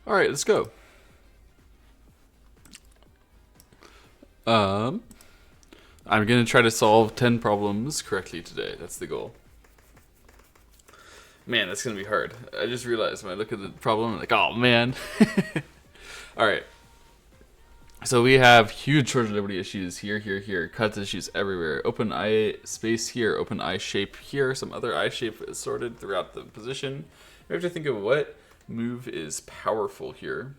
All right, let's go. Um, I'm gonna try to solve 10 problems correctly today. That's the goal. Man, that's gonna be hard. I just realized when I look at the problem, I'm like, oh man. All right. So we have huge short delivery issues here, here, here. Cuts issues everywhere. Open eye space here. Open eye shape here. Some other eye shape is sorted throughout the position. We have to think of what move is powerful here.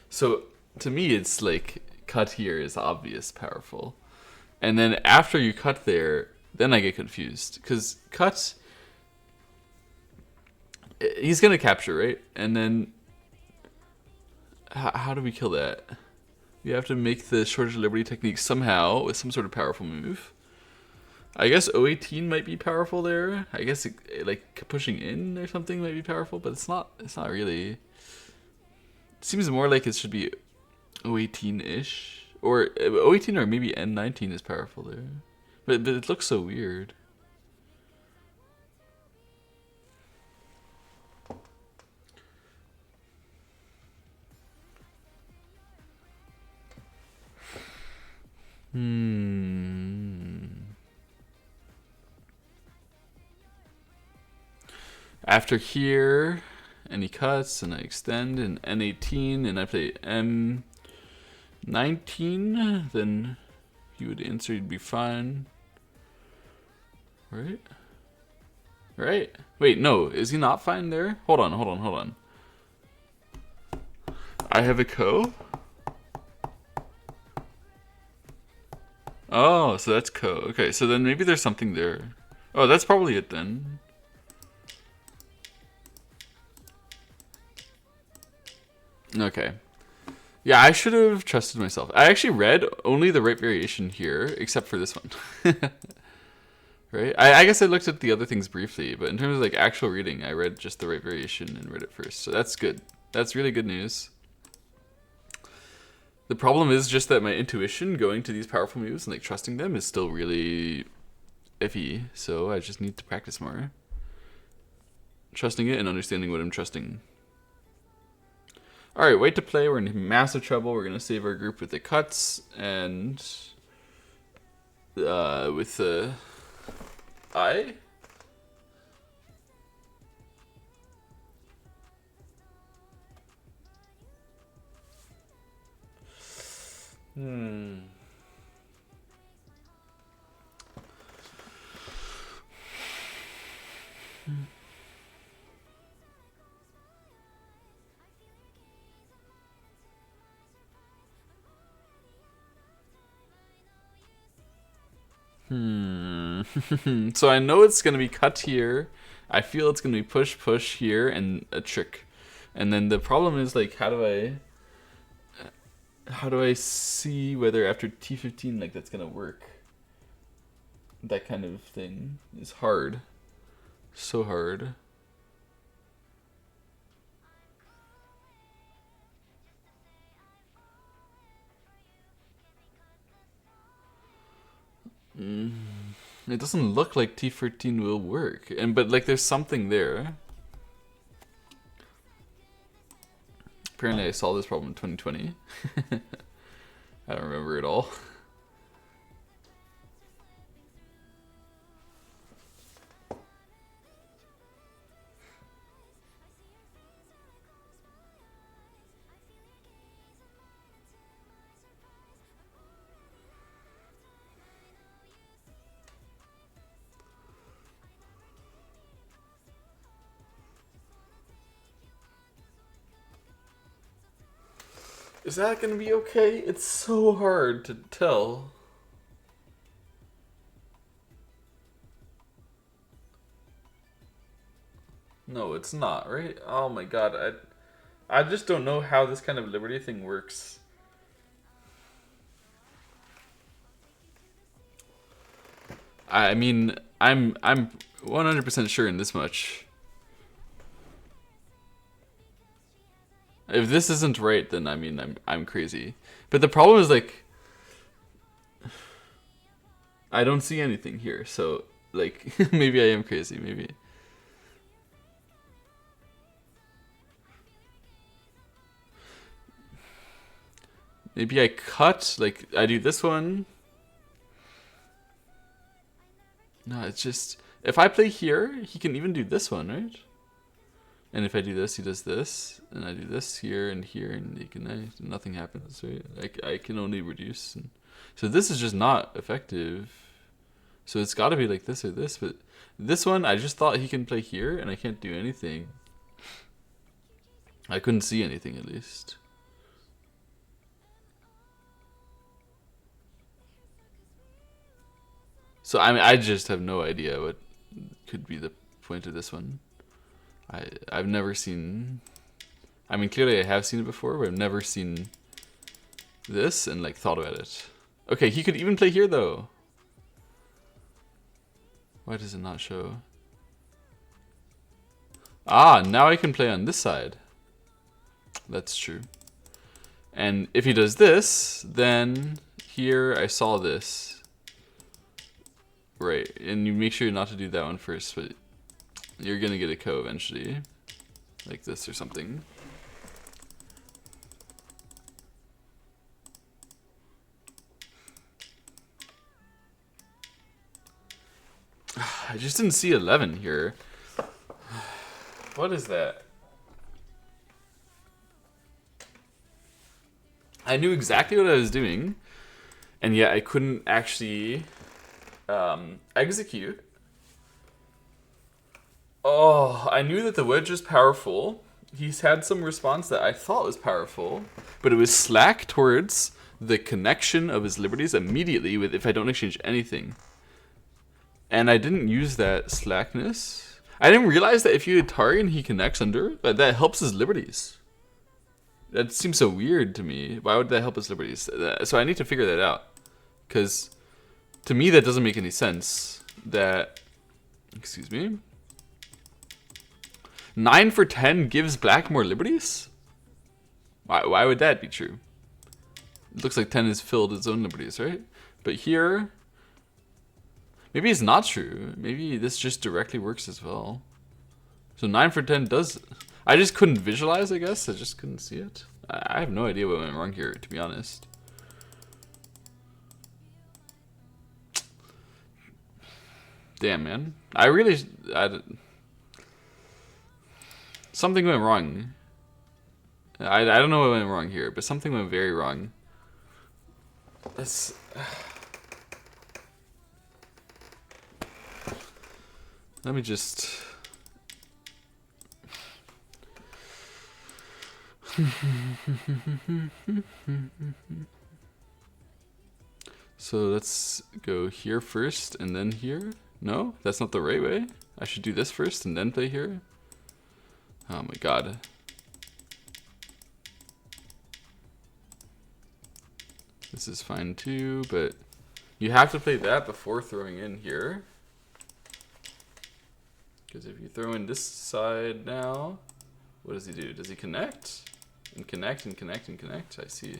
So to me, it's like cut here is obvious powerful, and then after you cut there, then I get confused because cut he's gonna capture, right? And then how do we kill that? We have to make the short delivery technique somehow with some sort of powerful move. I guess O18 might be powerful there. I guess like pushing in or something might be powerful, but it's not. It's not really. It seems more like it should be O18-ish, or O18, or maybe N19 is powerful there. But it looks so weird. After here, any cuts, and I extend, and N18, and I play M19, then he would answer, he'd be fine. Right? Right? Wait, no, is he not fine there? Hold on, hold on, hold on. I have a ko? Oh, so that's ko. Okay, so then maybe there's something there. Oh, that's probably it then. Okay. Yeah, I should have trusted myself. I actually read only the right variation here, except for this one. Right? I guess I looked at the other things briefly, but in terms of like actual reading, I read just the right variation and read it first. So that's good. That's really good news. The problem is just that my intuition going to these powerful moves and like trusting them is still really iffy. So I just need to practice more. Trusting it and understanding what I'm trusting. Alright, wait to play. We're in massive trouble. We're going to save our group with the cuts and with the eye. So I know it's going to be cut here. I feel it's going to be push, push here, and a trick. And then the problem is like, how do I see whether after T15 like that's going to work? That kind of thing is hard. So hard. It doesn't look like T13 will work, but like there's something there. Apparently I solved this problem in 2020. I don't remember it all. Is that gonna be okay? It's so hard to tell. No, it's not, right? Oh my god, I just don't know how this kind of liberty thing works. I mean, I'm 100% sure in this much. If this isn't right, then I mean I'm crazy. But the problem is like I don't see anything here, so like maybe I am crazy, maybe. Maybe I cut, like, I do this one. No, it's just, if I play here, he can even do this one, right? And if I do this, he does this, and I do this here, and he can, nothing happens, right? I can only reduce. And, so this is just not effective. So it's got to be like this or this, but this one, I just thought he can play here, and I can't do anything. I couldn't see anything, at least. So I mean, I just have no idea what could be the point of this one. I've never seen. I mean, clearly I have seen it before, but I've never seen this and like thought about it. Okay, he could even play here though. Why does it not show? Ah, now I can play on this side. That's true. And if he does this, then here I saw this. Right, and you make sure not to do that one first, but you're gonna get a ko eventually. Like this or something. I just didn't see 11 here. What is that? I knew exactly what I was doing, and yet I couldn't actually execute. Oh, I knew that the wedge was powerful. He's had some response that I thought was powerful, but it was slack towards the connection of his liberties immediately with if I don't exchange anything. And I didn't use that slackness. I didn't realize that if you target and he connects under, that helps his liberties. That seems so weird to me. Why would that help his liberties? So I need to figure that out. Because to me that doesn't make any sense. That, excuse me, 9 for 10 gives black more liberties? Why would that be true? It looks like 10 has filled its own liberties, right? But here, maybe it's not true. Maybe this just directly works as well. So 9 for 10 does... I just couldn't visualize, I guess. I just couldn't see it. I have no idea what went wrong here, to be honest. Damn, man. Something went wrong. I don't know what went wrong here, but something went very wrong. Let's... Let me just... So let's go here first and then here. No, that's not the right way. I should do this first and then play here. Oh my god. This is fine too, but you have to play that before throwing in here. Because if you throw in this side now, what does he do? Does he connect? And connect and connect and connect? I see.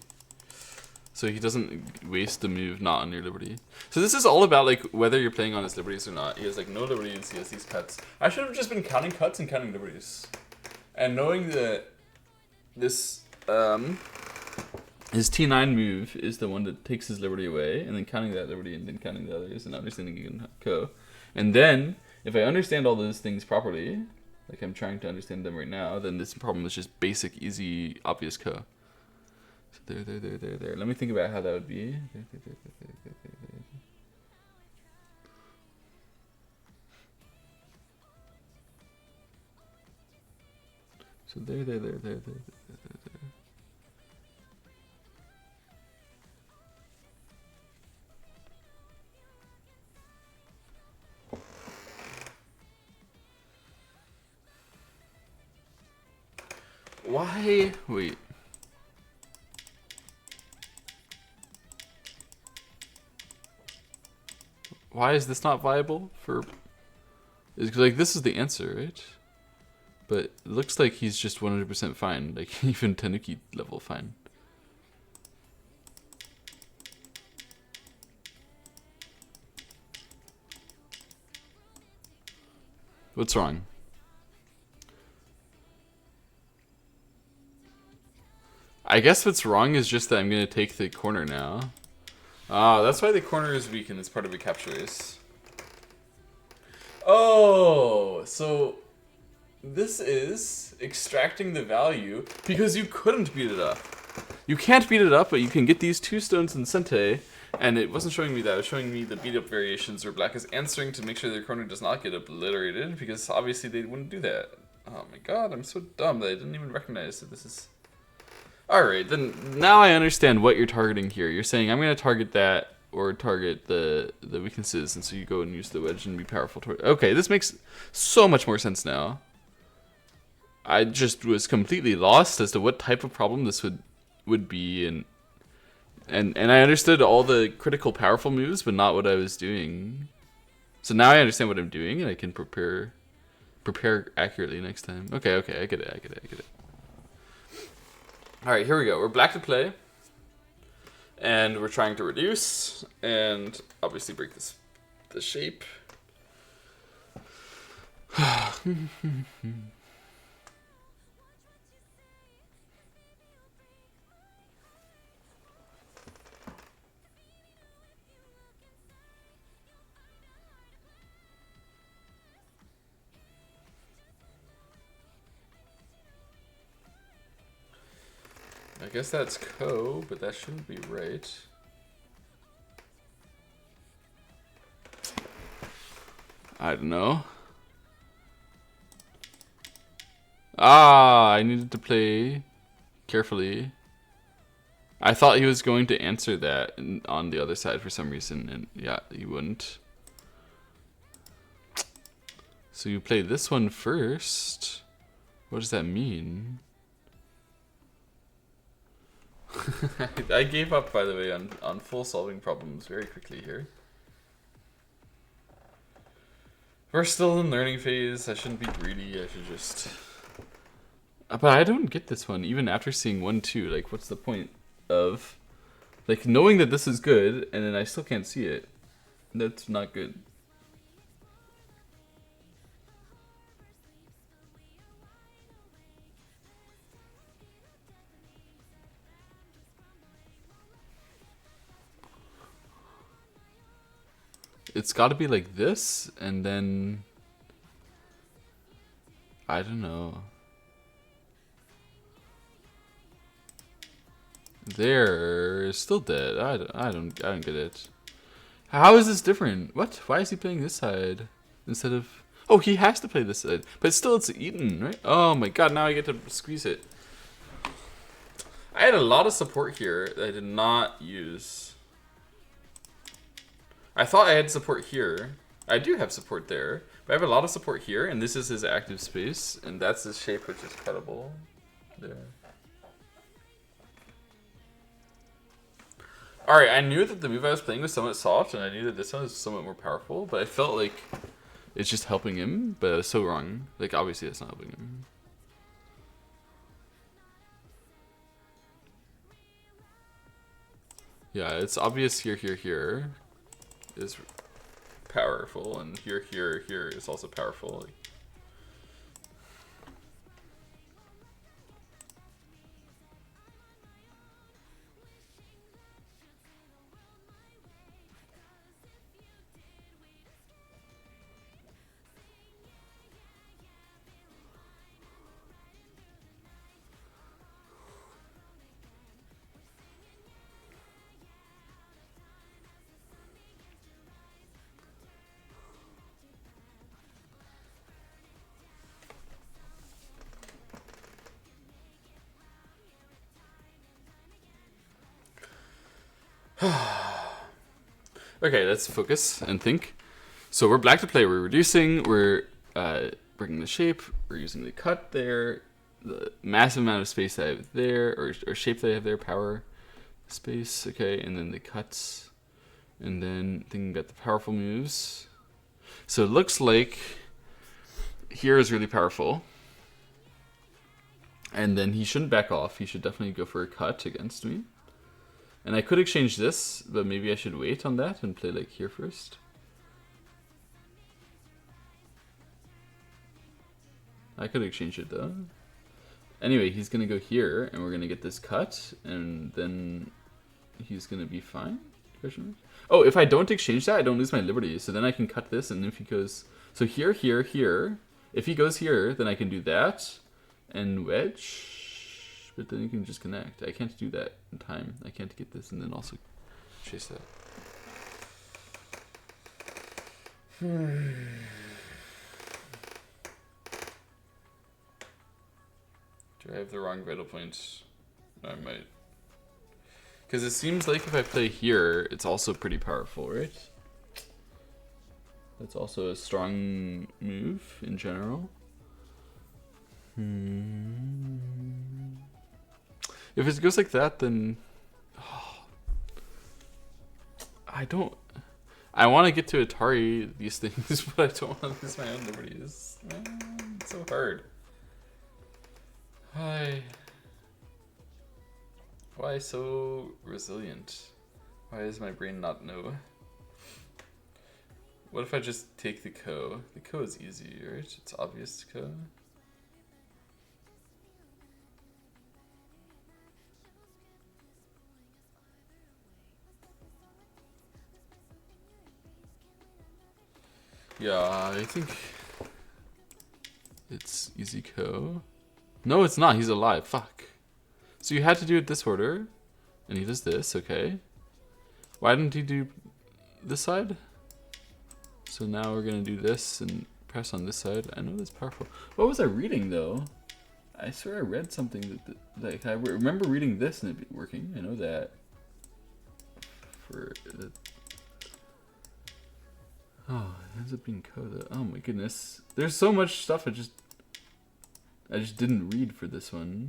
So he doesn't waste the move not on your liberty. So this is all about like whether you're playing on his liberties or not. He has like no liberties, he has these cuts. I should have just been counting cuts and counting liberties. And knowing that this his T9 move is the one that takes his liberty away, and then counting that liberty and then counting the others and understanding you can ko. And then if I understand all those things properly, like I'm trying to understand them right now, then this problem is just basic, easy, obvious ko. So there. Let me think about how that would be. So there. Why? Wait. Why is this not viable for... It's like, this is the answer, right? But it looks like he's just 100% fine. Like, even Tanuki level fine. What's wrong? I guess what's wrong is just that I'm gonna take the corner now. Ah, that's why the corner is weak and it's part of a capture race. Oh, so this is extracting the value because you couldn't beat it up. You can't beat it up, but you can get these 2 stones in Sente, and it wasn't showing me that. It was showing me the beat up variations where black is answering to make sure their corner does not get obliterated, because obviously they wouldn't do that. Oh my god, I'm so dumb that I didn't even recognize that this is... Alright, then now I understand what you're targeting here. You're saying I'm going to target that, or target the weaknesses, and so you go and use the wedge and be powerful toward... Okay, this makes so much more sense now. I just was completely lost as to what type of problem this would be, and I understood all the critical powerful moves, but not what I was doing. So now I understand what I'm doing, and I can prepare accurately next time. Okay, I get it. Alright, here we go. We're black to play. And we're trying to reduce, and obviously break the shape. I guess that's Ko, but that shouldn't be right. I don't know. Ah, I needed to play carefully. I thought he was going to answer that on the other side for some reason, and yeah, he wouldn't. So you play this one first. What does that mean? I gave up, by the way, on full solving problems very quickly here. We're still in learning phase. I shouldn't be greedy. I should just... But I don't get this one, even after seeing 1-2. Like, what's the point of... Like, knowing that this is good, and then I still can't see it. That's not good. It's got to be like this, and then... I don't know. There is still dead. I don't get it. How is this different? What? Why is he playing this side instead of... Oh, he has to play this side. But still, it's eaten, right? Oh my god, now I get to squeeze it. I had a lot of support here that I did not use. I thought I had support here. I do have support there. But I have a lot of support here, and this is his active space. And that's his shape, which is cuttable. There. Alright, I knew that the move I was playing was somewhat soft, and I knew that this one was somewhat more powerful, but I felt like it's just helping him, but I was so wrong. Like, obviously it's not helping him. Yeah, it's obvious here is powerful, and here is also powerful. Like, okay, let's focus and think. So we're black to play, we're reducing, we're bringing the shape, we're using the cut there, the massive amount of space that I have there, or shape that I have there, power, space, okay, and then the cuts, and then thinking about the powerful moves. So it looks like here is really powerful, and then he shouldn't back off, he should definitely go for a cut against me. And I could exchange this, but maybe I should wait on that and play like here first. I could exchange it though. Anyway, he's gonna go here, and we're gonna get this cut, and then he's gonna be fine? Question mark? Oh, if I don't exchange that, I don't lose my liberty. So then I can cut this, and if he goes... So here, here, here. If he goes here, then I can do that, and wedge. But then you can just connect. I can't do that in time. I can't get this, and then also chase that. Do I have the wrong vital points? I might. Because it seems like if I play here, it's also pretty powerful, right? That's also a strong move in general. If it goes like that, then... I don't... I want to get to Atari these things, but I don't want to lose my own liberties. Man, it's so hard. Why so resilient? Why does my brain not know? What if I just take the Ko? The Ko is easy, right? It's obvious Ko. Yeah, I think it's easy Ko. No, it's not. He's alive. Fuck. So you had to do it this order, and he does this. Okay. Why didn't he do this side? So now we're gonna do this and press on this side. I know that's powerful. What was I reading though? I swear I read something that like I remember reading this and it working. I know that. For the oh, it ends up being Coda. Oh my goodness. There's so much stuff I just didn't read for this one.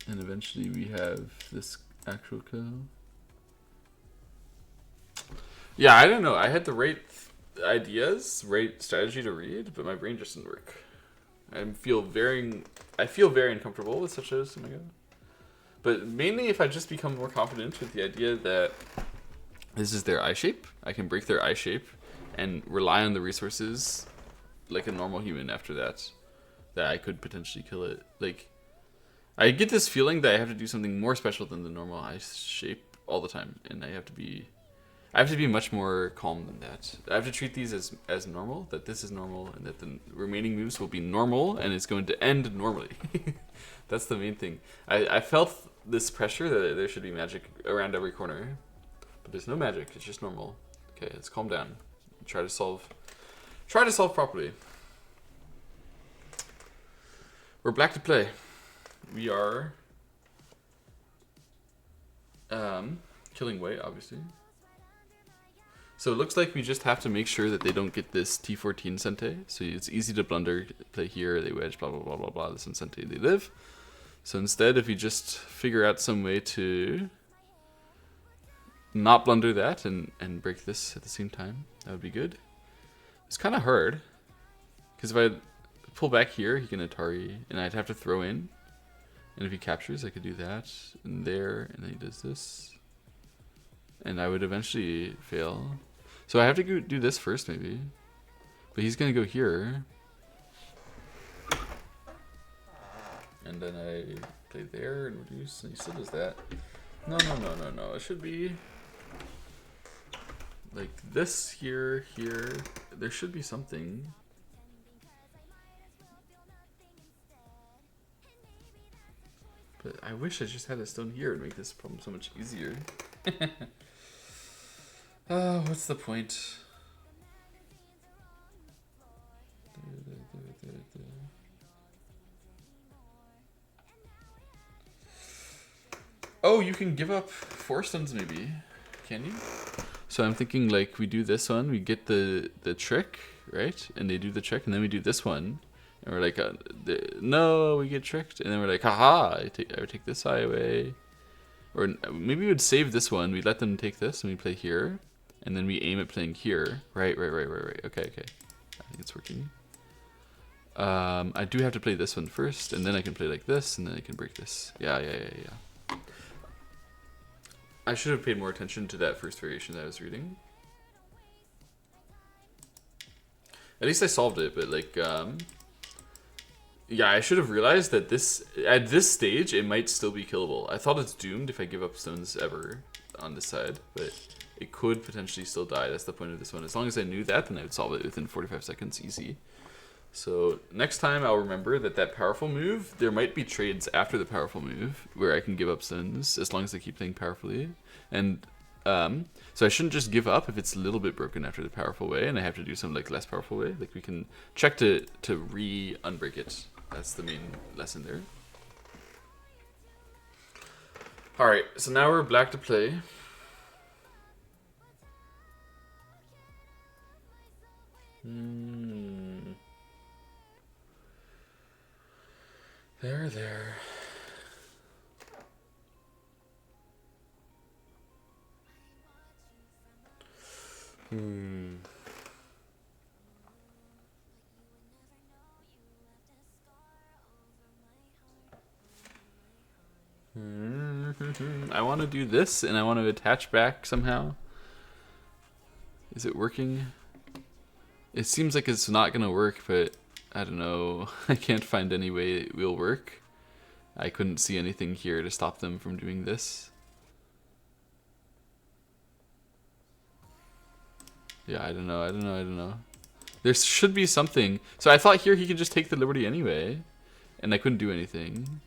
And eventually we have this actual code. Yeah, I don't know. I had the right ideas, right strategy to read, but my brain just didn't work. I feel very uncomfortable with such a scenario. But mainly if I just become more confident with the idea that this is their eye shape, I can break their eye shape and rely on the resources like a normal human after that I could potentially kill it. Like, I get this feeling that I have to do something more special than the normal eye shape all the time, and I have to be much more calm than that. I have to treat these as normal, that this is normal, and that the remaining moves will be normal, and it's going to end normally. That's the main thing. I felt this pressure that there should be magic around every corner, but there's no magic. It's just normal. Okay, let's calm down. Try to solve properly. We're black to play. We are killing Wei, obviously. So it looks like we just have to make sure that they don't get this T14 Sente. So it's easy to blunder, play here, they wedge, blah, blah, blah, blah, blah. This one Sente, they live. So instead, if you just figure out some way to not blunder that and break this at the same time, that would be good. It's kind of hard. Because if I pull back here, he can Atari, and I'd have to throw in. And if he captures, I could do that, and there, and then he does this. And I would eventually fail. So I have to go do this first, maybe. But he's going to go here. And then I play there and reduce, and he still does that. No. It should be like this here, here. There should be something. But I wish I just had a stone here and make this problem so much easier. Oh, what's the point? Oh, you can give up 4 stones maybe. Can you? So I'm thinking like we do this one, we get the trick, right? And they do the trick, and then we do this one. And we're like, no, we get tricked. And then we're like, haha, I would take this eye away. Or maybe we would save this one. We let them take this and we play here. And then we aim at playing here. Right. Okay. I think it's working. I do have to play this one first. And then I can play like this. And then I can break this. Yeah. I should have paid more attention to that first variation that I was reading. At least I solved it. But like... Yeah, I should have realized that this at this stage it might still be killable. I thought it's doomed if I give up stones ever on this side, but it could potentially still die. That's the point of this one. As long as I knew that, then I would solve it within 45 seconds, easy. So next time I'll remember that powerful move, there might be trades after the powerful move where I can give up stones as long as I keep playing powerfully. And so I shouldn't just give up if it's a little bit broken after the powerful way and I have to do some like less powerful way. Like we can check to re-unbreak it. That's the main lesson there. Alright, so now we're black to play. There. I want to do this, and I want to attach back somehow. Is it working? It seems like it's not going to work, but I don't know. I can't find any way it will work. I couldn't see anything here to stop them from doing this. Yeah, I don't know. There should be something. So I thought here he could just take the liberty anyway, and I couldn't do anything.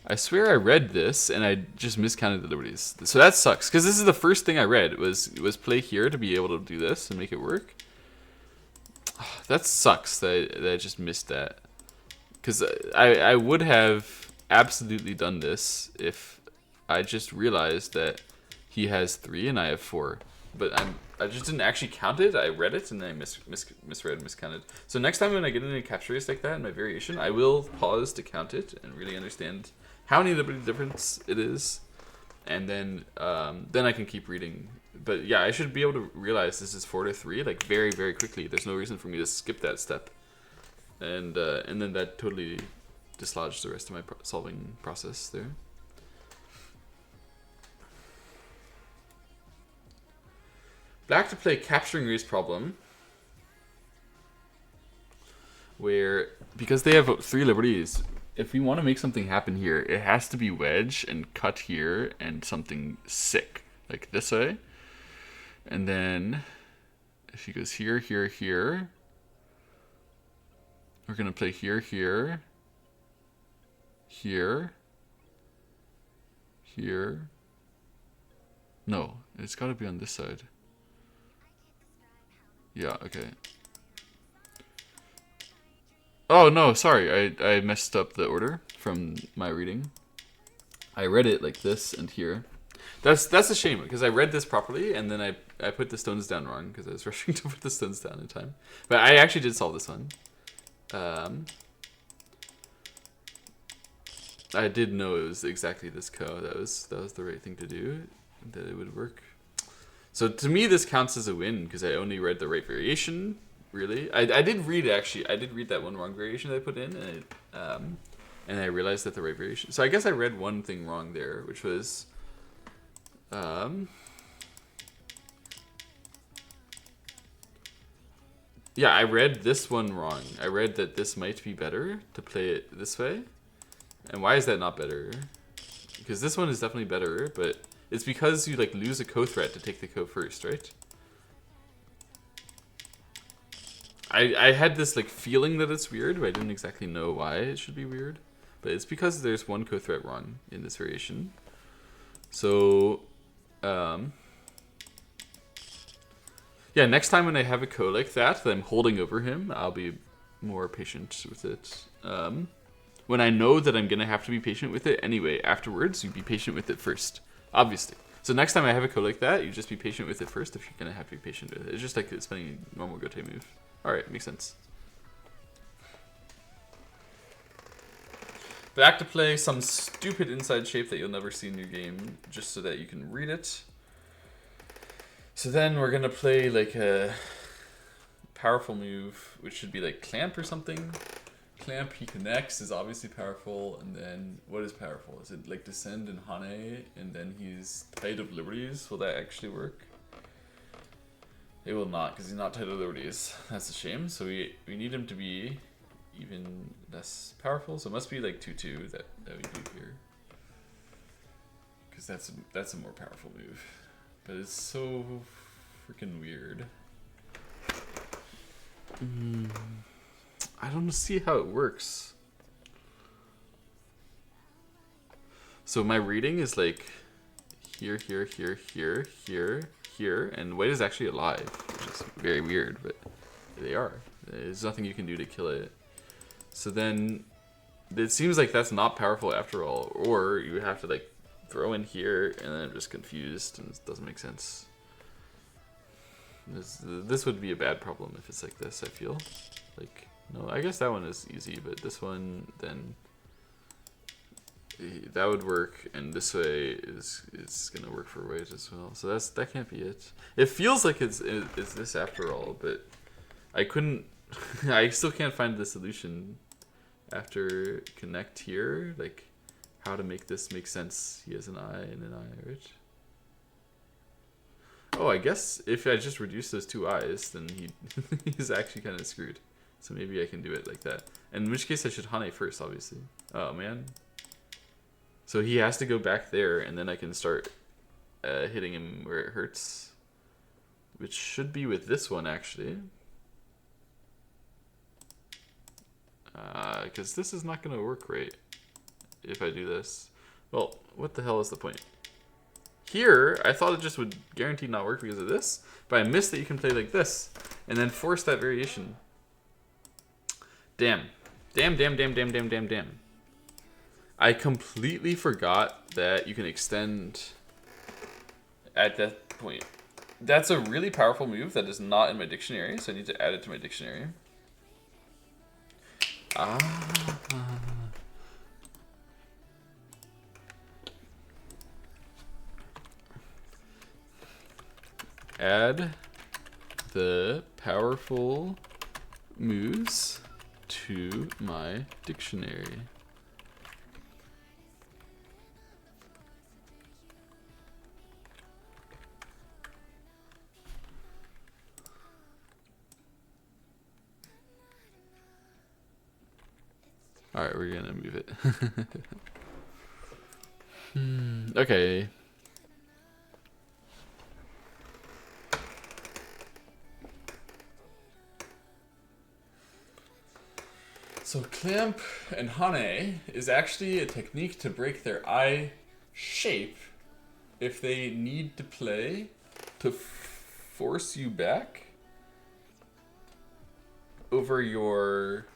I swear I read this, and I just miscounted the liberties. So that sucks, because this is the first thing I read, was play here to be able to do this and make it work. Oh, that sucks that I just missed that. Because I would have absolutely done this if I just realized that he has 3 and I have 4. But I just didn't actually count it. I read it and then I misread, miscounted. So next time when I get into a capture race like that in my variation, I will pause to count it and really understand how many liberty difference it is, and then I can keep reading. But yeah, I should be able to realize this is 4 to 3 like very, very quickly. There's no reason for me to skip that step, and then that totally dislodged the rest of my solving process there. Black to play capturing race problem, where because they have 3 liberties, if we want to make something happen here, it has to be wedge and cut here and something sick like this way. And then if he goes here, here, here, we're gonna play here, here, here, here. No, it's got to be on this side. Yeah, okay. Oh no, sorry, I messed up the order from my reading. I read it like this and here. That's a shame, because I read this properly and then I put the stones down wrong because I was rushing to put the stones down in time. But I actually did solve this one. I did know it was exactly this co. That was the right thing to do, that it would work. So to me, this counts as a win because I only read the right variation. Really, I did read actually. I did read that one wrong variation that I put in, and I realized that the right variation. So I guess I read one thing wrong there, which was, yeah, I read this one wrong. I read that this might be better to play it this way, and why is that not better? Because this one is definitely better, but it's because you like lose a co-threat to take the co first, right? I had this like feeling that it's weird, but I didn't exactly know why it should be weird. But it's because there's one co-threat wrong in this variation. So, yeah, next time when I have a co like that I'm holding over him, I'll be more patient with it. When I know that I'm going to have to be patient with it anyway, afterwards, you be patient with it first, obviously. So next time I have a co like that, you just be patient with it first if you're going to have to be patient with it. It's just like spending a normal Gote move. Alright, makes sense. Back to play some stupid inside shape that you'll never see in your game, just so that you can read it. So then we're going to play like a powerful move, which should be like clamp or something. Clamp, he connects, is obviously powerful, and then what is powerful? Is it like descend and Hane, and then he's Tide of Liberties? Will that actually work? It will not, because he's not Tide of Liberties. That's a shame. So we need him to be even less powerful. So it must be like 2/2 that we do here, because that's a more powerful move. But it's so freaking weird. I don't see how it works. So my reading is like here, here, here, here, here, here, and white is actually alive, which is very weird, but they are. There's nothing you can do to kill it. So then it seems like that's not powerful after all, or you have to like throw in here, and then I'm just confused, and it doesn't make sense. This would be a bad problem if it's like this, I feel. Like, no, I guess that one is easy, but this one, then that would work, and this way is gonna work for white as well. So that can't be it. It feels like it's this after all, but I couldn't. I still can't find the solution after connect here, like how to make this make sense. He has an eye and an eye, right? Oh, I guess if I just reduce those two eyes, then he's actually kind of screwed. So maybe I can do it like that. In which case I should Hane first, obviously. Oh man. So he has to go back there, and then I can start hitting him where it hurts. Which should be with this one, actually. Because this is not going to work right if I do this. Well, what the hell is the point? Here, I thought it just would guaranteed not work because of this, but I missed that you can play like this, and then force that variation. Damn. Damn, damn, damn, damn, damn, damn, damn. I completely forgot that you can extend at that point. That's a really powerful move that is not in my dictionary, so I need to add it to my dictionary. Add the powerful moves to my dictionary. Alright, we're gonna move it. Okay. So clamp and Hane is actually a technique to break their eye shape if they need to play to force you back over your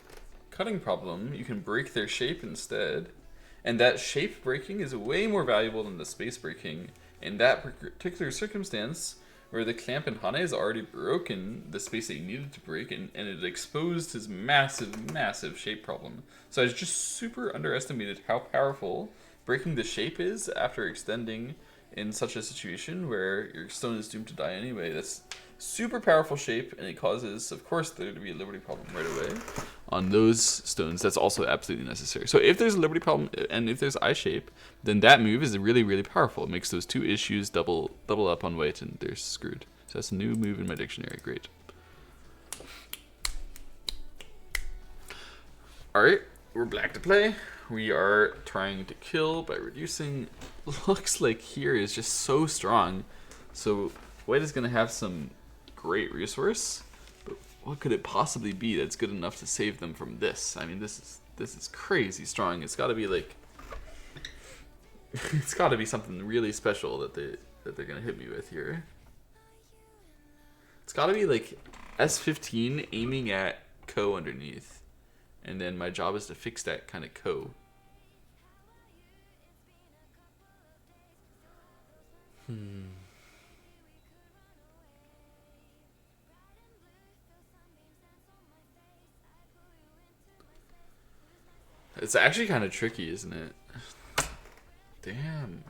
cutting problem. You can break their shape instead, and that shape breaking is way more valuable than the space breaking in that particular circumstance, where the clamp in Hane has already broken the space that you needed to break, and it exposed his massive shape problem. So I just super underestimated how powerful breaking the shape is after extending in such a situation where your stone is doomed to die anyway. That's super powerful shape, and it causes, of course, there to be a liberty problem right away on those stones. That's also absolutely necessary. So if there's a liberty problem and if there's eye shape, then that move is really powerful. It makes those two issues double up on white, and they're screwed. So that's a new move in my dictionary. Great. Alright, we're black to play. We are trying to kill by reducing. Looks like here is just so strong. So white is going to have some great resource, but what could it possibly be that's good enough to save them from this? I mean, this is crazy strong. It's got to be like it's got to be something really special that they're going to hit me with here. It's got to be like S15 aiming at Ko underneath. And then my job is to fix that kind of Ko. It's actually kind of tricky, isn't it? Damn.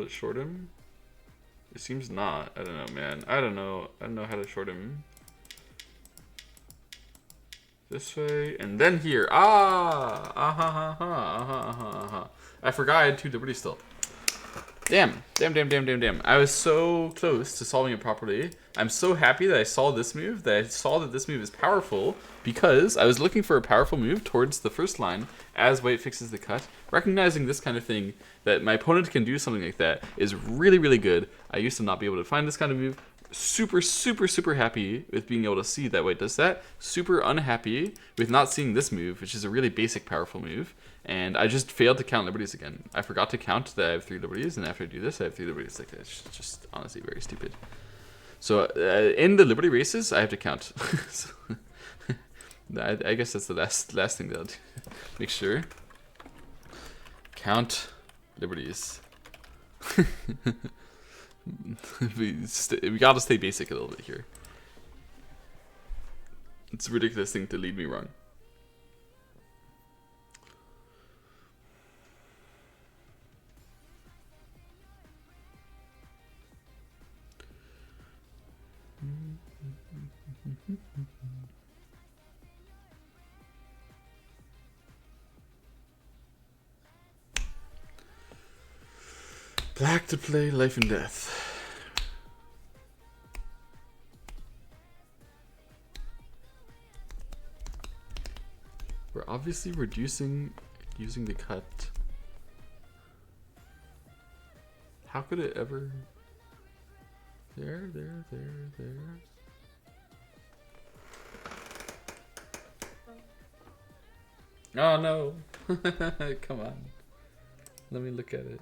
Will it short him? It seems not. I don't know, man. I don't know how to short him. This way, and then here. Ah! I forgot I had 2 liberties still. Damn. I was so close to solving it properly. I'm so happy that I saw this move, that I saw that this move is powerful, because I was looking for a powerful move towards the first line as white fixes the cut. Recognizing this kind of thing, that my opponent can do something like that, is really, really good. I used to not be able to find this kind of move. Super happy with being able to see that white does that. Super unhappy with not seeing this move, which is a really basic, powerful move. And I just failed to count liberties again. I forgot to count that I have 3 liberties, and after I do this, I have 3 liberties. Like, it's just honestly very stupid. So in the liberty races, I have to count. So, I guess that's the last thing that I'll do. Make sure. Count liberties. We gotta stay basic a little bit here. It's a ridiculous thing to lead me wrong. Black to play life and death. We're obviously reducing using the cut. How could it ever? There. Oh no. Come on. Let me look at it.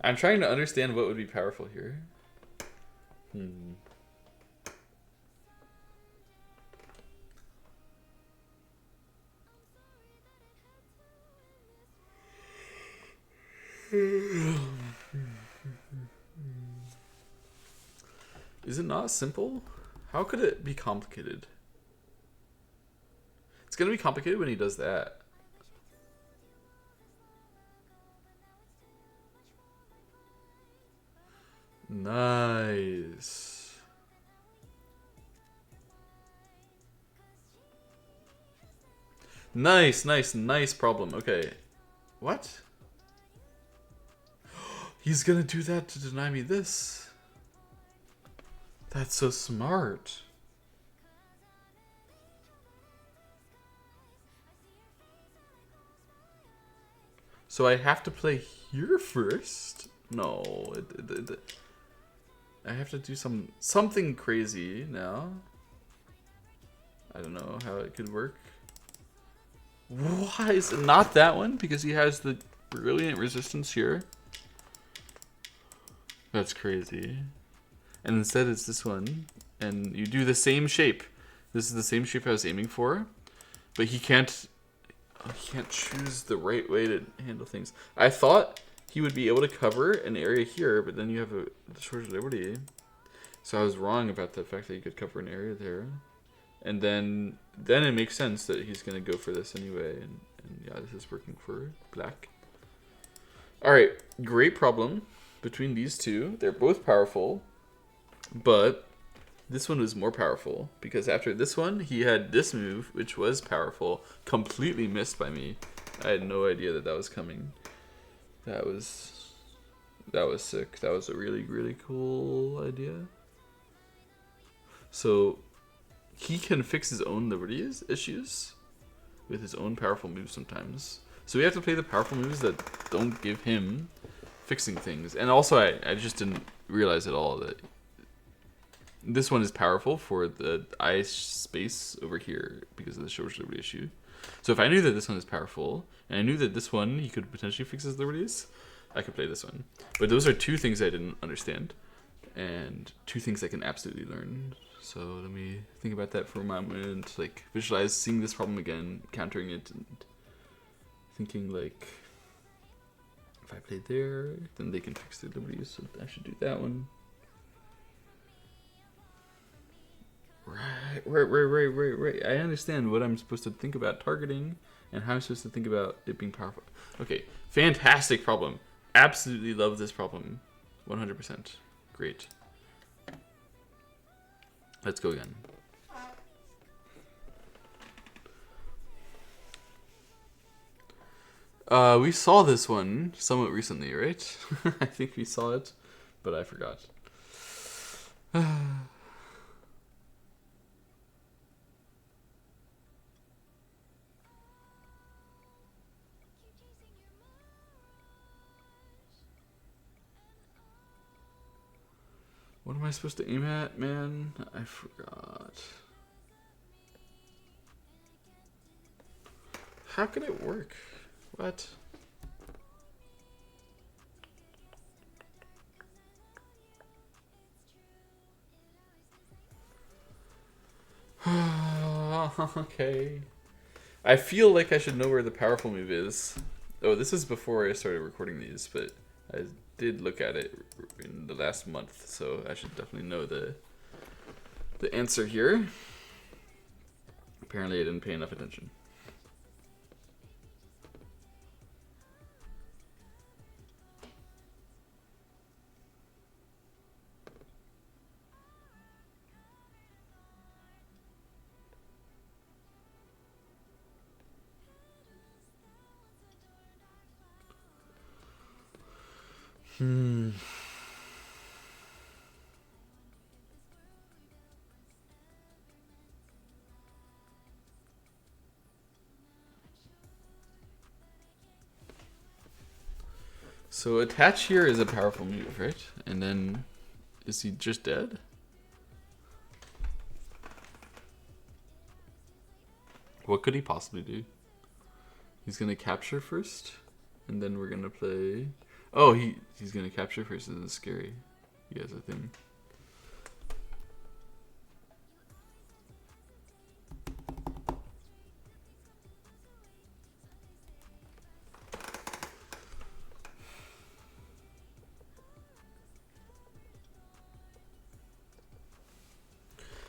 I'm trying to understand what would be powerful here. Is it not simple? How could it be complicated? It's gonna be complicated when he does that. Nice. Nice problem. Okay. What? He's gonna do that to deny me this. That's so smart. So I have to play here first? No. I have to do something crazy now. I don't know how it could work. Why is it not that one? Because he has the brilliant resistance here. That's crazy. And instead it's this one. And you do the same shape. This is the same shape I was aiming for. But he can't choose the right way to handle things. I thought he would be able to cover an area here, but then you have the Shores of Liberty. So I was wrong about the fact that you could cover an area there. And then it makes sense that he's going to go for this anyway. And yeah, this is working for black. Alright, great problem between these two. They're both powerful, but this one was more powerful because after this one, he had this move, which was powerful, completely missed by me. I had no idea that was coming. That was sick. That was a really, really cool idea. So he can fix his own liberties issues with his own powerful moves sometimes. So we have to play the powerful moves that don't give him fixing things. And also, I just didn't realize at all that this one is powerful for the eye space over here because of the Shores of Liberty issue. So if I knew that this one is powerful, and I knew that this one he could potentially fix his liberties, I could play this one. But those are 2 things I didn't understand, and 2 things I can absolutely learn. So let me think about that for a moment, like visualize seeing this problem again, countering it, and thinking like, if I played there, then they can fix their liberties, so I should do that one. Right. I understand what I'm supposed to think about targeting and how I'm supposed to think about it being powerful. Okay, fantastic problem. Absolutely love this problem. 100%. Great. Let's go again. We saw this one somewhat recently, right? I think we saw it, but I forgot. What am I supposed to aim at, man? I forgot. How can it work? What? Okay. I feel like I should know where the powerful move is. Oh, this is before I started recording these, but I did look at it in the last month, so I should definitely know the answer here. Apparently I didn't pay enough attention. So attach here is a powerful move, right? And then, is he just dead? What could he possibly do? He's gonna capture first, and then we're gonna play. Oh, he's gonna capture first. This is scary. He has a thing.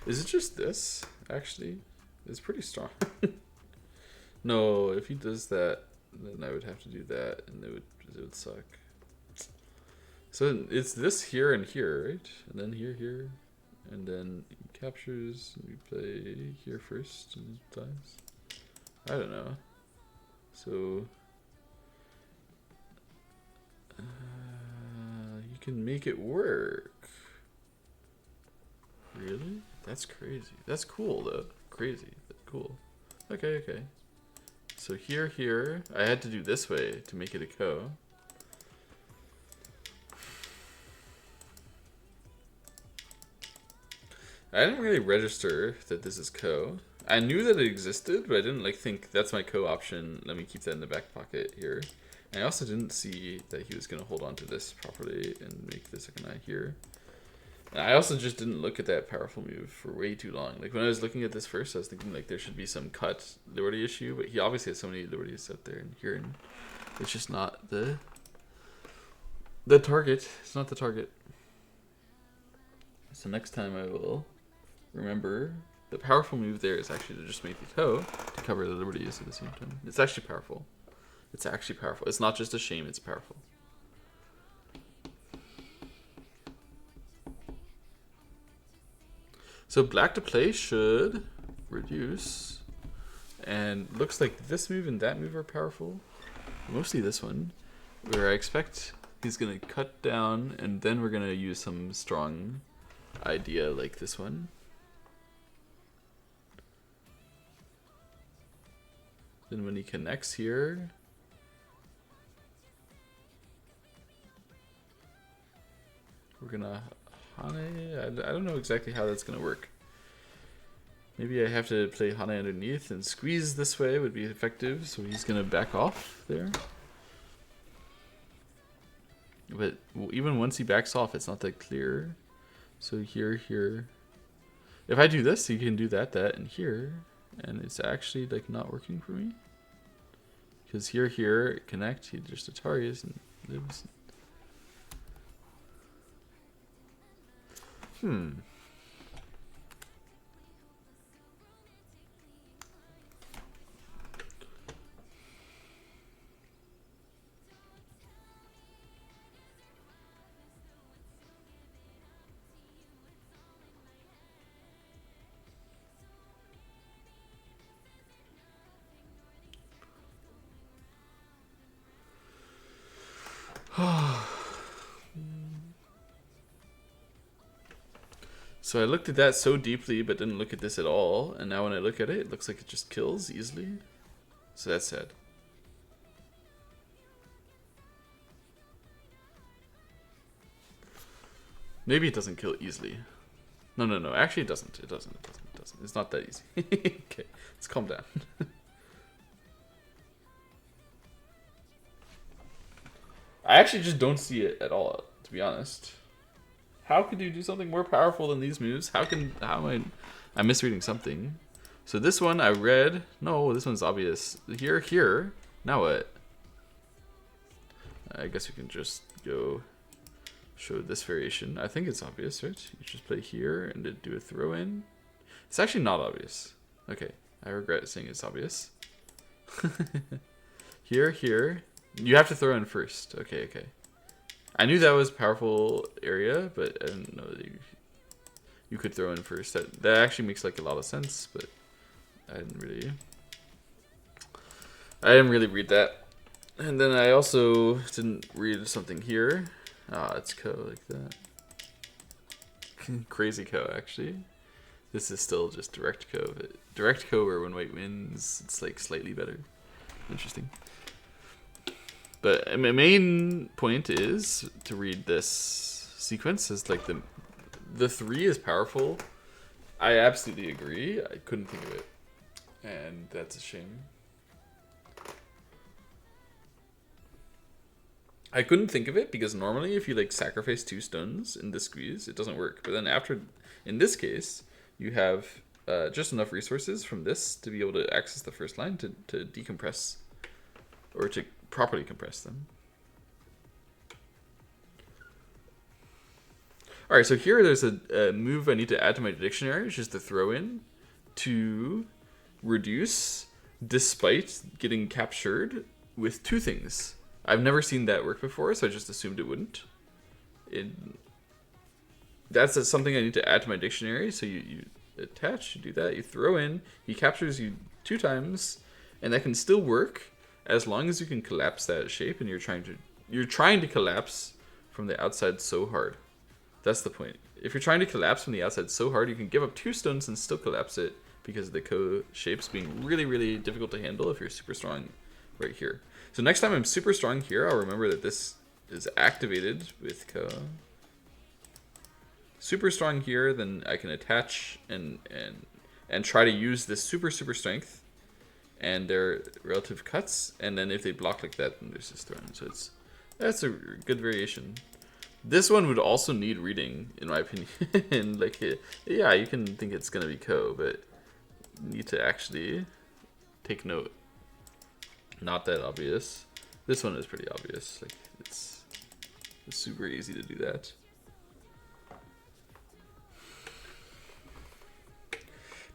Is it just this? Actually, it's pretty strong. No, if he does that, then I would have to do that, and it would suck. So it's this here and here, right? And then here, and then he captures. And we play here first, and it dies. I don't know. So you can make it work. Really? That's crazy. That's cool though. Crazy, but cool. Okay. So here, I had to do this way to make it a ko. I didn't really register that this is ko. I knew that it existed, but I didn't think that's my ko option. Let me keep that in the back pocket here. And I also didn't see that he was gonna hold on to this properly and make the second eye here. And I also just didn't look at that powerful move for way too long. Like when I was looking at this first, I was thinking there should be some cut liberty issue, but he obviously has so many liberties out there and here, and it's just not the target. It's not the target. So next time I will remember the powerful move there is actually to just make the ko to cover the liberties at the same time. It's actually powerful. It's actually powerful. It's not just a shame, it's powerful. So black to play should reduce, and looks like this move and that move are powerful. Mostly this one, where I expect he's gonna cut down, and then we're gonna use some strong idea like this one. Then when he connects here, we're gonna Hane. I don't know exactly how that's gonna work. Maybe I have to play Hane underneath and squeeze this way would be effective, so he's gonna back off there. But even once he backs off, it's not that clear. So here. If I do this, he can do that, and here. And it's actually not working for me. Because here, connect, he just Atari's and lives. So I looked at that so deeply, but didn't look at this at all. And now when I look at it, it looks like it just kills easily. So that's sad. Maybe it doesn't kill easily. No. Actually, it doesn't. It doesn't. It's not that easy. Okay, let's calm down. I actually just don't see it at all, to be honest. How could you do something more powerful than these moves? How am I'm misreading something. So this one I read. No, this one's obvious. Here. Now what? I guess we can just go show this variation. I think it's obvious, right? You just play here and do a throw in. It's actually not obvious. Okay, I regret saying it's obvious. Here. You have to throw in first. Okay. I knew that was a powerful area, but I didn't know that you could throw in first. That actually makes like a lot of sense, but I didn't really read that. And then I also didn't read something here. It's Ko like that. Crazy Ko, actually. This is still just direct Ko. But direct Ko, where when white wins, it's like slightly better. Interesting. But my main point is to read this sequence as like the 3 is powerful. I absolutely agree. I couldn't think of it, and that's a shame. I couldn't think of it because normally if you like sacrifice 2 stones in this squeeze, it doesn't work. But then after, in this case, you have just enough resources from this to be able to access the first line to decompress or to properly compress them. Alright, so here there's a move I need to add to my dictionary, which is the throw in to reduce despite getting captured with 2 things. I've never seen that work before, so I just assumed it wouldn't. That's something I need to add to my dictionary. So you attach, you do that, you throw in, he captures you 2 times, and that can still work as long as you can collapse that shape, and you're trying to collapse from the outside so hard. That's the point. If you're trying to collapse from the outside so hard, you can give up 2 stones and still collapse it because of the Ko shapes being really, really difficult to handle if you're super strong right here. So next time I'm super strong here, I'll remember that this is activated with Ko. Super strong here, then I can attach and try to use this super strength and their relative cuts, and then if they block like that, then there's this thrown. So that's a good variation. This one would also need reading, in my opinion. Like, yeah, you can think it's gonna be Ko, but you need to actually take note. Not that obvious. This one is pretty obvious. Like, it's super easy to do that.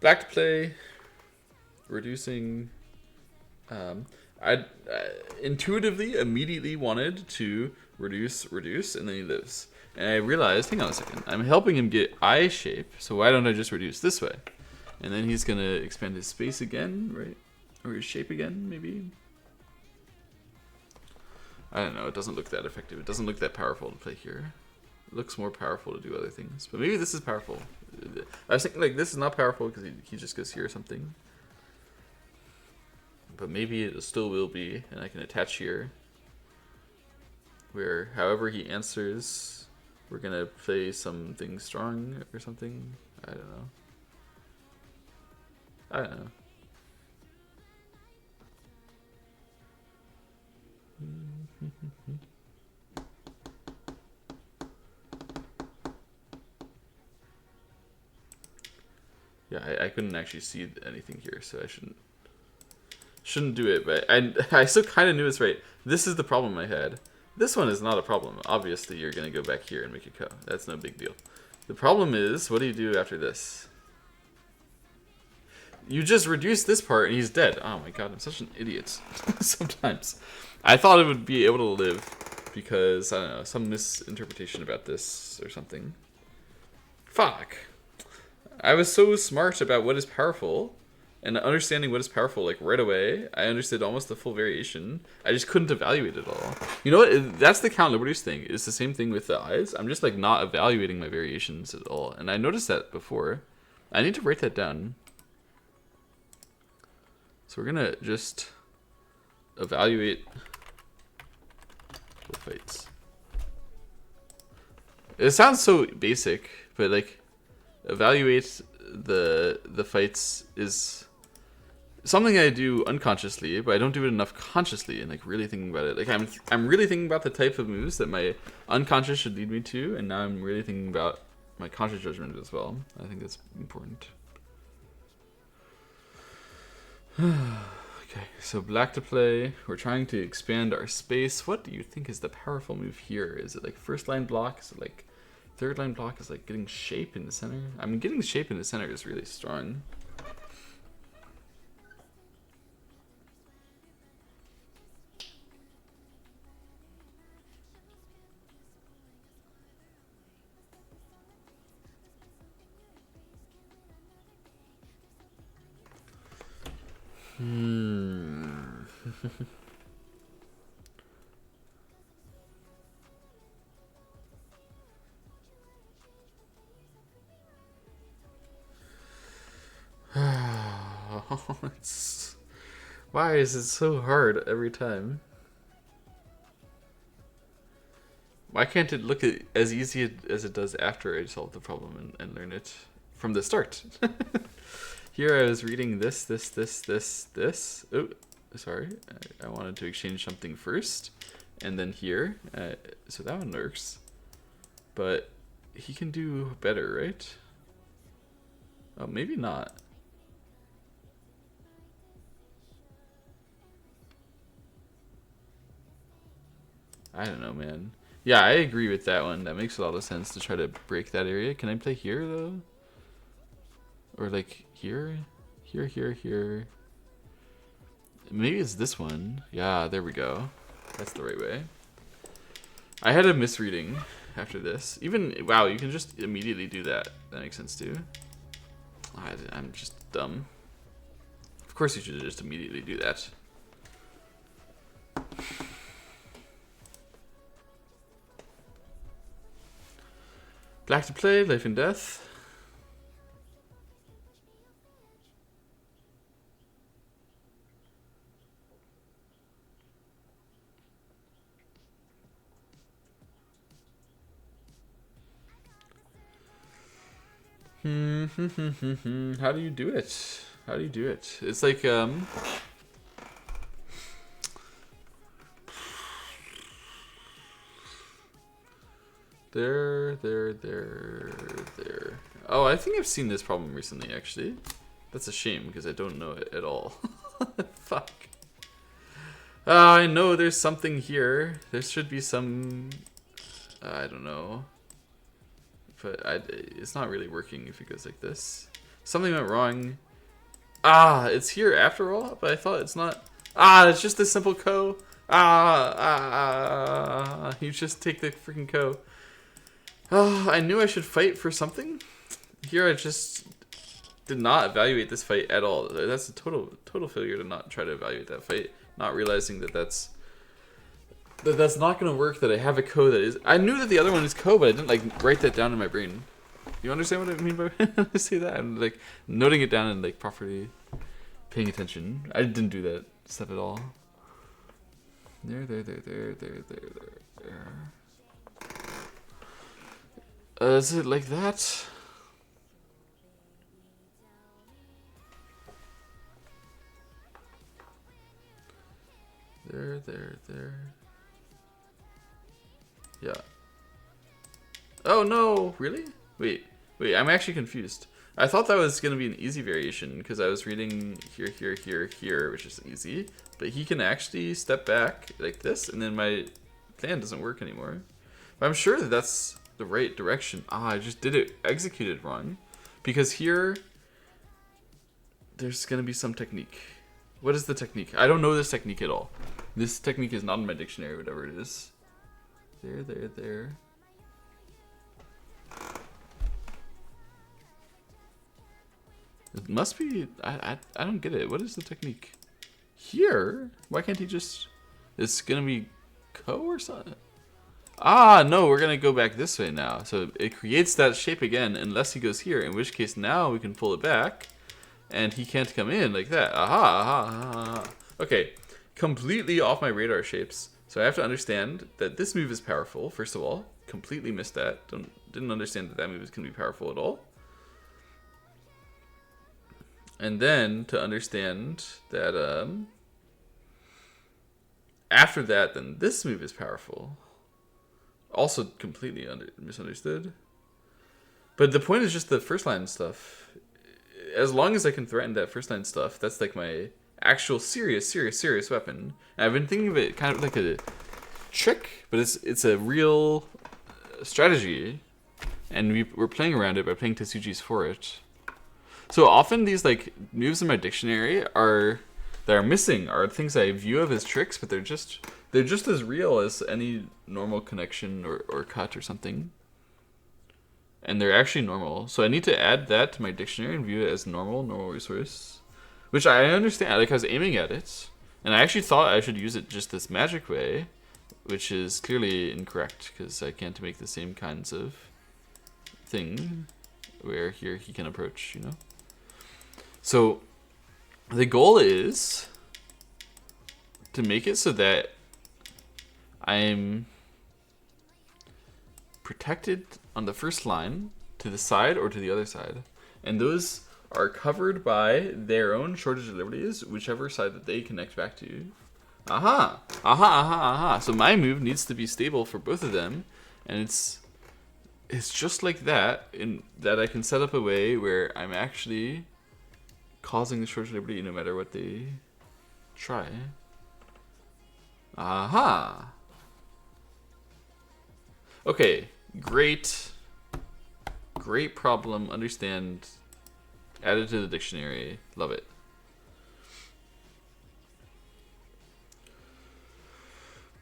Black to play, reducing. I intuitively immediately wanted to reduce, and then he lives. And I realized, hang on a second, I'm helping him get eye shape, so why don't I just reduce this way? And then he's gonna expand his space again, right? Or his shape again, maybe? I don't know, it doesn't look that effective. It doesn't look that powerful to play here. It looks more powerful to do other things. But maybe this is powerful. I was thinking, like, this is not powerful because he just goes here or something. But maybe it still will be, and I can attach here. Where, however he answers, we're gonna play something strong or something. I don't know. Yeah, I couldn't actually see anything here, so I shouldn't do it. But I still kind of knew it's right. This is the problem I had. This one is not a problem. Obviously, you're gonna go back here and make it Ko. That's no big deal. The problem is, what do you do after this? You just reduce this part and he's dead. Oh my god, I'm such an idiot. Sometimes. I thought it would be able to live because, I don't know, some misinterpretation about this or something. Fuck. I was so smart about what is powerful, And understanding what is powerful, like right away, I understood almost the full variation. I just couldn't evaluate it all. You know what? That's the Count Liberties thing. It's the same thing with the eyes. I'm just like not evaluating my variations at all. And I noticed that before. I need to write that down. So we're gonna just evaluate the fights. It sounds so basic, but like evaluate the fights is something I do unconsciously, but I don't do it enough consciously and like really thinking about it. Like I'm really thinking about the type of moves that my unconscious should lead me to, and now I'm really thinking about my conscious judgment as well. I think that's important. Okay, so black to play. We're trying to expand our space. What do you think is the powerful move here? Is it like first line block? Is it like third line block? Is like getting shape in the center? I mean, getting shape in the center is really strong. Why is it so hard every time? Why can't it look as easy as it does after I solve the problem and learn it from the start? Here I was reading this. Oh, sorry. I wanted to exchange something first. And then here. So that one works. But he can do better, right? Oh, maybe not. I don't know, man. Yeah, I agree with that one. That makes a lot of sense to try to break that area. Can I play here, though? Or, like, here? Here. Maybe it's this one. Yeah, there we go. That's the right way. I had a misreading after this. Even, wow, you can just immediately do that. That makes sense, too. I'm just dumb. Of course you should just immediately do that. Black to play, life and death. How do you do it? How do you do it? It's like there. Oh, I think I've seen this problem recently, actually. That's a shame, because I don't know it at all. Fuck. I know there's something here. There should be some... I don't know. But it's not really working if it goes like this. Something went wrong. Ah, it's here after all? But I thought it's not... Ah, it's just this simple ko. You just take the freaking ko. Oh, I knew I should fight for something. Here I just did not evaluate this fight at all. That's a total failure to not try to evaluate that fight. Not realizing that that's not gonna work, that I have a ko that is... I knew that the other one is ko, but I didn't like write that down in my brain. You understand what I mean by when I say that? I'm like noting it down and like properly paying attention. I didn't do that stuff at all. There. Is it like that? There. Yeah. Oh no, really? Wait, I'm actually confused. I thought that was going to be an easy variation because I was reading here, which is easy. But he can actually step back like this, and then my plan doesn't work anymore. But I'm sure that that's the right direction. Ah, I just did it, executed wrong. Because here, there's going to be some technique. What is the technique? I don't know this technique at all. This technique is not in my dictionary, whatever it is. There. It must be... I don't get it. What is the technique? Here? Why can't he just... It's gonna be ko or something? Ah, no, we're gonna go back this way now. So it creates that shape again unless he goes here, in which case now we can pull it back and he can't come in like that. Aha, aha, aha. Okay, completely off my radar shapes. So I have to understand that this move is powerful, first of all. Completely missed that. Didn't understand that that move can be powerful at all. And then to understand that after that, then this move is powerful. Also completely misunderstood. But the point is just the first line stuff. As long as I can threaten that first line stuff, that's like my actual serious weapon. And I've been thinking of it kind of like a trick, but it's a real strategy. And we're playing around it by playing Tetsujis for it. So often these like moves in my dictionary that are missing are things I view of as tricks, but they're just as real as any normal connection or cut or something. And they're actually normal. So I need to add that to my dictionary and view it as normal resource. Which I understand, like I was aiming at it. And I actually thought I should use it just this magic way, which is clearly incorrect, because I can't make the same kinds of thing where here he can approach, you know? So the goal is to make it so that I'm protected on the first line to the side or to the other side. And those are covered by their own shortage of liberties, whichever side that they connect back to. Aha! Aha, aha, aha. So my move needs to be stable for both of them. And it's just like that, in that I can set up a way where I'm actually causing the shortage of liberty no matter what they try. Aha! Okay, great problem, understand, added to the dictionary, love it.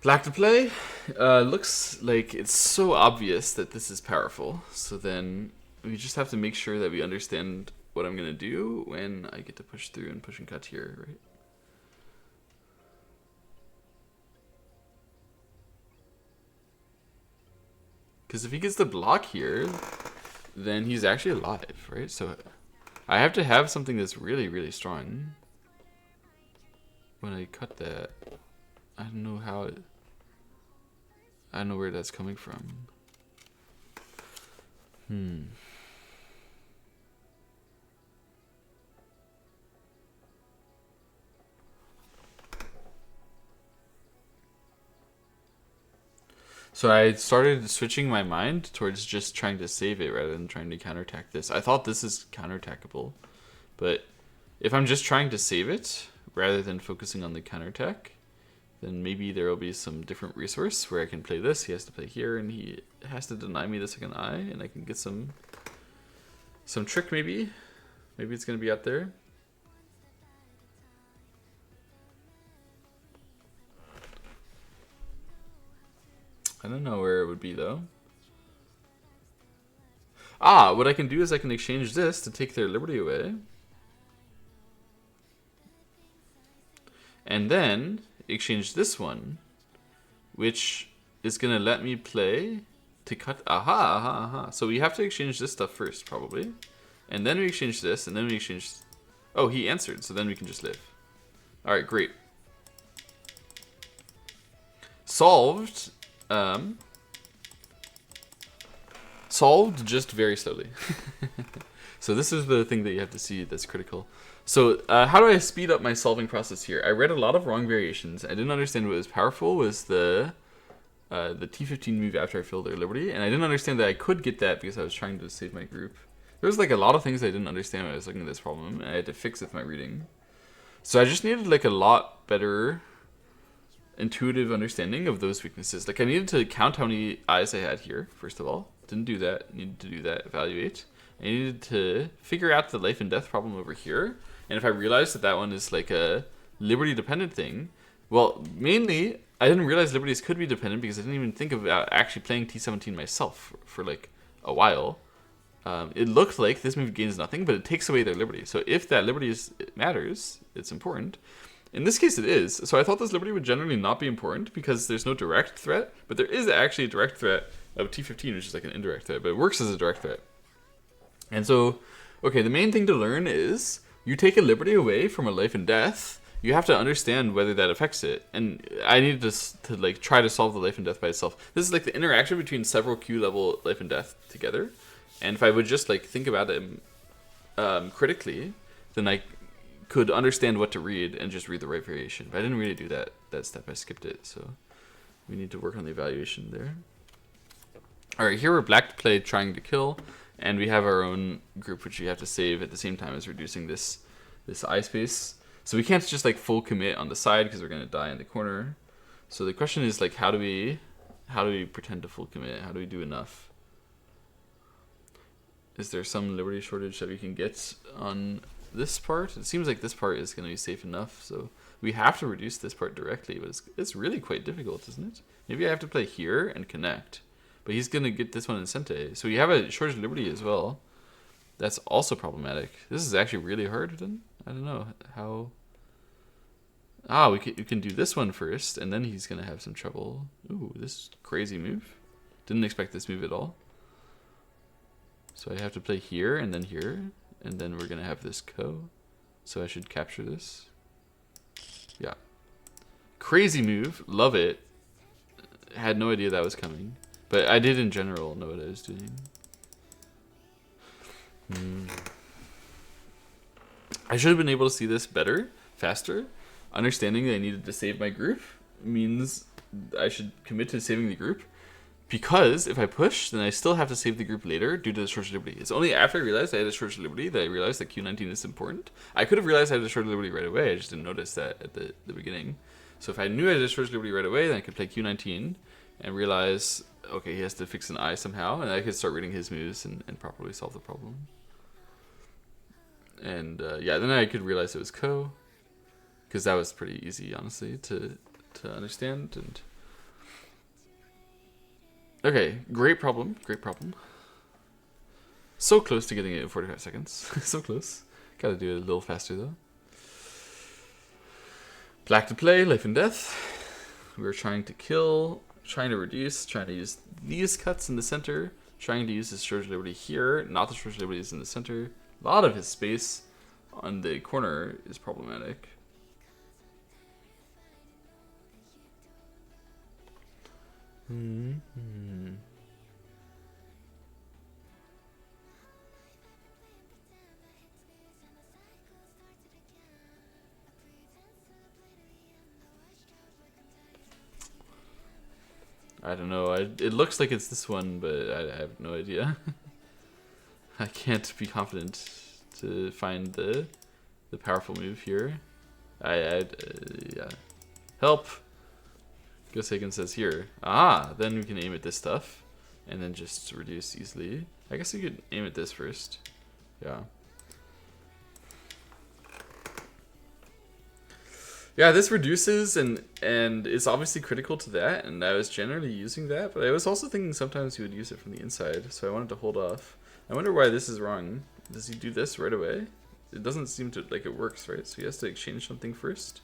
Black to play, looks like it's so obvious that this is powerful, so then we just have to make sure that we understand what I'm gonna do when I get to push through and push and cut here, right? Because if he gets the block here, then he's actually alive, right? So I have to have something that's really strong when I cut that. I don't know how it... I don't know where that's coming from. So I started switching my mind towards just trying to save it rather than trying to counterattack this. I thought this is counterattackable, but if I'm just trying to save it rather than focusing on the counterattack, then maybe there will be some different resource where I can play this. He has to play here, and he has to deny me the second eye, and I can get some trick maybe. Maybe it's gonna be out there. I don't know where it would be though. Ah, what I can do is I can exchange this to take their liberty away. And then exchange this one, which is gonna let me play to cut. Aha, aha, aha. So we have to exchange this stuff first, probably. And then we exchange this, and then we exchange... Oh, he answered, so then we can just live. Alright, great. Solved. Solved just very slowly. So this is the thing that you have to see that's critical. So how do I speed up my solving process here? I read a lot of wrong variations. I didn't understand what was powerful was the T15 move after I filled their liberty, and I didn't understand that I could get that because I was trying to save my group. There was like a lot of things I didn't understand when I was looking at this problem, and I had to fix it with my reading. So I just needed like a lot better intuitive understanding of those weaknesses. Like I needed to count how many eyes I had here, first of all. Didn't do that. Needed to do that, evaluate. I needed to figure out the life and death problem over here. And if I realized that that one is like a liberty dependent thing, well, mainly I didn't realize liberties could be dependent because I didn't even think about actually playing T17 myself for like a while. It looked like this move gains nothing, but it takes away their liberty. So if that liberty matters, it's important. In this case, it is. So I thought this liberty would generally not be important because there's no direct threat, but there is actually a direct threat of T15, which is like an indirect threat, but it works as a direct threat. And so, okay, the main thing to learn is you take a liberty away from a life and death, you have to understand whether that affects it. And I needed to like try to solve the life and death by itself. This is like the interaction between several Q level life and death together. And if I would just like think about it critically, then I could understand what to read and just read the right variation. But I didn't really do that step. I skipped it. So we need to work on the evaluation there. All right, here we're black to play trying to kill. And we have our own group, which we have to save at the same time as reducing this eye space. So we can't just like full commit on the side because we're gonna die in the corner. So the question is like, how do we pretend to full commit? How do we do enough? Is there some liberty shortage that we can get on this part? It seems like this part is gonna be safe enough. So we have to reduce this part directly, but it's really quite difficult, isn't it? Maybe I have to play here and connect. But he's going to get this one in Sente. So you have a shortage of liberty as well. That's also problematic. This is actually really hard then. I don't know how. We can do this one first, and then he's going to have some trouble. Ooh, this crazy move. Didn't expect this move at all. So I have to play here, and then we're going to have this ko. So I should capture this. Yeah. Crazy move. Love it. Had no idea that was coming. But I did in general know what I was doing. I should have been able to see this better, faster. Understanding that I needed to save my group means I should commit to saving the group. Because if I push, then I still have to save the group later due to the shortage of liberty. It's only after I realized I had a shortage of liberty that I realized that Q19 is important. I could have realized I had a shortage of liberty right away. I just didn't notice that at the beginning. So if I knew I had a shortage of liberty right away, then I could play Q19 and realize, okay, he has to fix an eye somehow, and I could start reading his moves and properly solve the problem. And yeah, then I could realize it was ko, because that was pretty easy, honestly, to understand. And okay, great problem. So close to getting it in 45 seconds. So close. Gotta do it a little faster though. Black to play, life and death. We're trying to kill, trying to reduce, trying to use these cuts in the center, trying to use his shortage of liberty here, not the shortage of liberty is in the center. A lot of his space on the corner is problematic. I don't know. It looks like it's this one, but I have no idea. I can't be confident to find the powerful move here. Yeah. Help. Gosegan says here. Then we can aim at this stuff, and then just reduce easily. I guess we could aim at this first. Yeah. Yeah, this reduces and it's obviously critical to that, and I was generally using that, but I was also thinking sometimes you would use it from the inside, so I wanted to hold off. I wonder why this is wrong. Does he do this right away? It doesn't seem to like it works, right? So he has to exchange something first.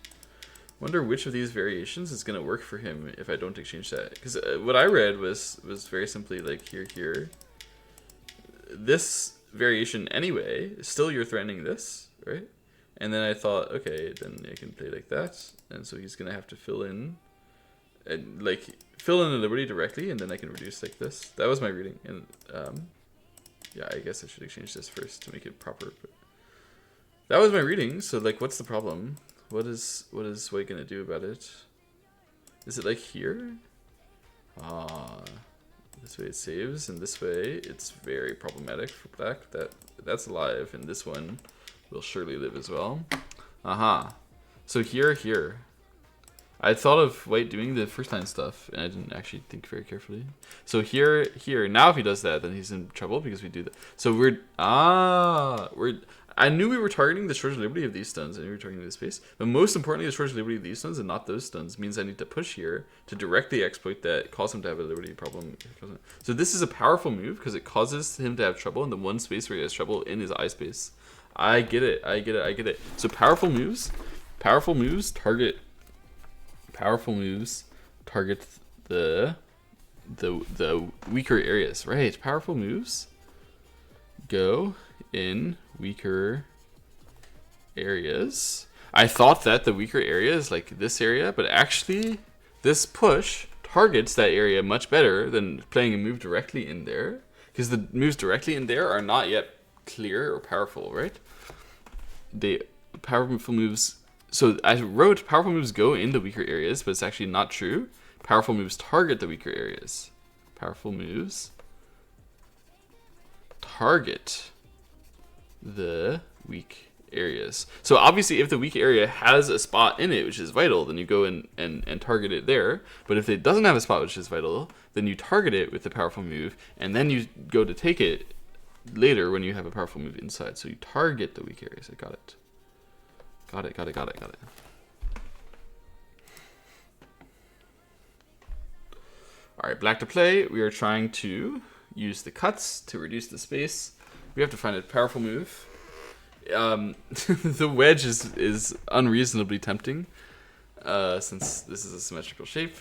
Wonder which of these variations is going to work for him if I don't exchange that. Because what I read was very simply like here. This variation anyway, still you're threatening this, right? And then I thought, okay, then I can play like that. And so he's going to have to fill in the liberty directly, and then I can reduce like this. That was my reading. And yeah, I guess I should exchange this first to make it proper. But that was my reading. So like, what's the problem? What is White going to do about it? Is it like here? This way it saves, and this way it's very problematic for black. That's alive, and this one will surely live as well. So here. I thought of White doing the first line stuff, and I didn't actually think very carefully. So here. Now if he does that, then he's in trouble because we do that. So I knew we were targeting the short liberty of these stuns and we were targeting the space, but most importantly, the short liberty of these stuns and not those stuns means I need to push here to directly exploit that, cause him to have a liberty problem. So this is a powerful move because it causes him to have trouble in the one space where he has trouble in his eye space. I get it. So powerful moves target the weaker areas, right? Powerful moves go in weaker areas. I thought that the weaker area is like this area, but actually this push targets that area much better than playing a move directly in there, because the moves directly in there are not yet clear or powerful, right? The powerful moves, so I wrote powerful moves go into weaker areas, but it's actually not true. Powerful moves target the weaker areas. Powerful moves target the weak areas. So obviously if the weak area has a spot in it which is vital, then you go in and target it there. But if it doesn't have a spot which is vital, then you target it with the powerful move, and then you go to take it later when you have a powerful move inside. So you target the weak areas. I got it. Got it. Alright, black to play. We are trying to use the cuts to reduce the space. We have to find a powerful move. The wedge is unreasonably tempting, since this is a symmetrical shape.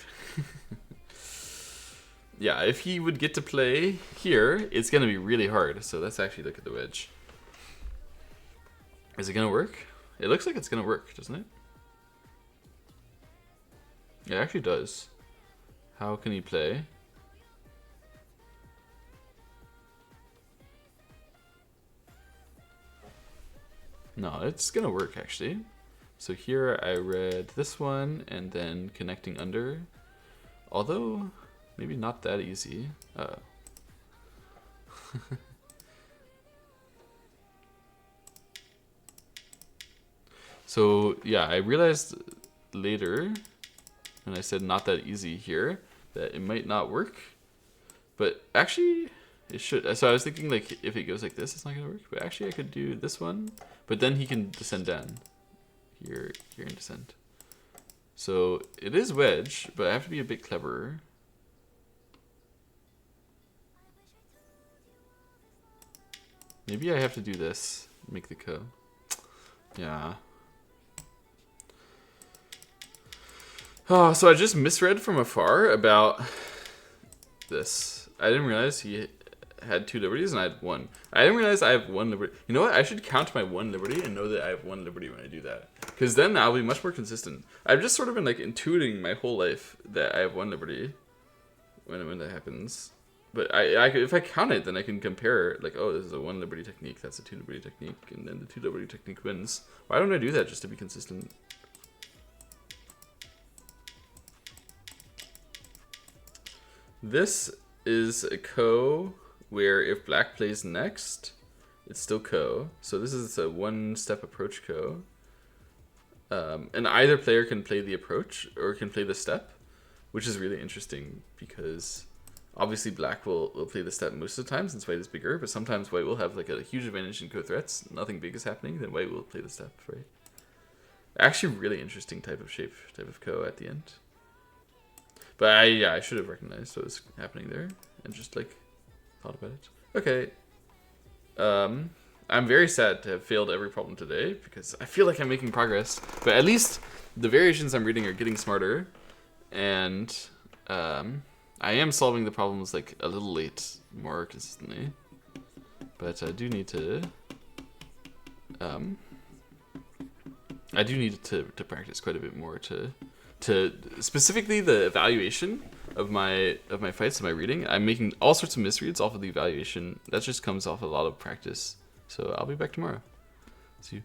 Yeah, if he would get to play here, it's going to be really hard. So let's actually look at the wedge. Is it going to work? It looks like it's going to work, doesn't it? It actually does. How can he play? No, it's gonna work actually. So here I read this one and then connecting under. Although, maybe not that easy. So yeah, I realized later when I said not that easy here that it might not work. But actually, it should. So I was thinking like if it goes like this, it's not gonna work. But actually, I could do this one. But then he can descend down. Here and descend. So it is wedge, but I have to be a bit cleverer. Maybe I have to do this. Make the ko. Yeah. Oh, so I just misread from afar about this. I didn't realize he had 2 liberties and I had 1. I didn't realize I have 1 liberty. You know what? I should count my 1 liberty and know that I have 1 liberty when I do that. Because then I'll be much more consistent. I've just sort of been like intuiting my whole life that I have 1 liberty when that happens. But if I count it, then I can compare, like, oh, this is a 1 liberty technique, that's a 2 liberty technique, and then the 2 liberty technique wins. Why don't I do that just to be consistent? This is a ko where if black plays next, it's still ko. So this is a 1-step approach ko. And either player can play the approach or can play the step, which is really interesting because obviously black will play the step most of the time since white is bigger, but sometimes white will have like a huge advantage in ko threats. Nothing big is happening, then white will play the step, right? Actually, really interesting type of shape, type of ko at the end. But I should have recognized what was happening there and just like thought about it. Okay. I'm very sad to have failed every problem today because I feel like I'm making progress. But at least the variations I'm reading are getting smarter, and I am solving the problems like a little late more consistently. But I do need to practice quite a bit more to specifically the evaluation of my fights and my reading. I'm making all sorts of misreads off of the evaluation. That just comes off a lot of practice. So I'll be back tomorrow. See you.